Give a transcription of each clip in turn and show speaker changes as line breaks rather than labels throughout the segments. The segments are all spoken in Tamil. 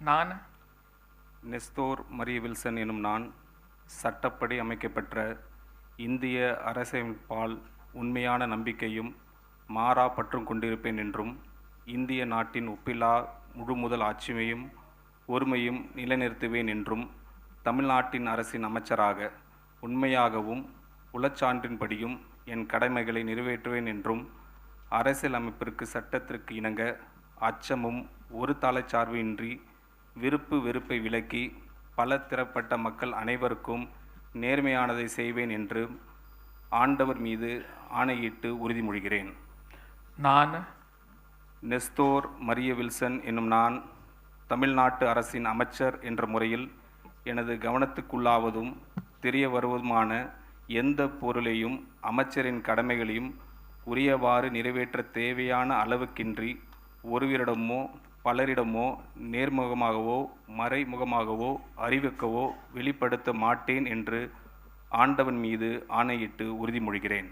நான்
நெஸ்தோர் மரிய வில்சன் எனும் நான் சட்டப்படி அமைக்கப்பெற்ற இந்திய அரசமைப்பால் உண்மையான நம்பிக்கையும் மாறா பற்றும் கொண்டிருப்பேன் என்றும் இந்திய நாட்டின் ஒப்பில்லா முழுமுதல் ஆட்சியையும் ஒருமையும் நிலைநிறுத்துவேன் என்றும் தமிழ்நாட்டின் அரசின் அமைச்சராக உண்மையாகவும் உளச்சான்றின்படியும் என் கடமைகளை நிறைவேற்றுவேன் என்றும் அரசியல் அமைப்பிற்கு சட்டத்திற்கு இணங்க அச்சமும் ஒரு தலைச்சார்பு இன்றி விருப்பு வெறுப்பை விலக்கி பல திறப்பட்ட மக்கள் அனைவருக்கும் நேர்மையானதை செய்வேன் என்று ஆண்டவர் மீது ஆணையிட்டு உறுதிமொழிகிறேன்.
நான்
நெஸ்தோர் மரிய வில்சன் என்னும் நான் தமிழ்நாட்டு அரசின் அமைச்சர் என்ற முறையில் எனது கவனத்துக்குள்ளாவதும் தெரிய வருவதுமான எந்த பொருளையும் அமைச்சரின் கடமைகளையும் உரியவாறு நிறைவேற்ற தேவையான அளவுக்கின்றி ஒருவரிடமோ பலரிடமோ நேர்முகமாகவோ மறைமுகமாகவோ அறிவிக்கவோ வெளிப்படுத்த மாட்டேன் என்று ஆண்டவன் மீது ஆணையிட்டு உறுதிமொழிகிறேன்.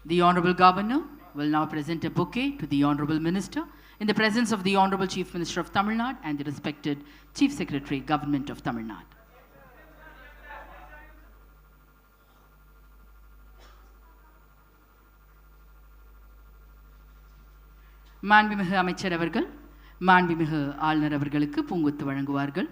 The Honorable Governor will now present a bouquet to the Honorable Minister in the presence of the Honorable Chief Minister of Tamil Nadu and the respected Chief Secretary, Government of Tamil Nadu. மாண்புமிகு அமைச்சர் அவர்கள் மாண்புமிகு ஆளுநர் அவர்களுக்கு பூங்கொத்து வழங்குவார்கள்.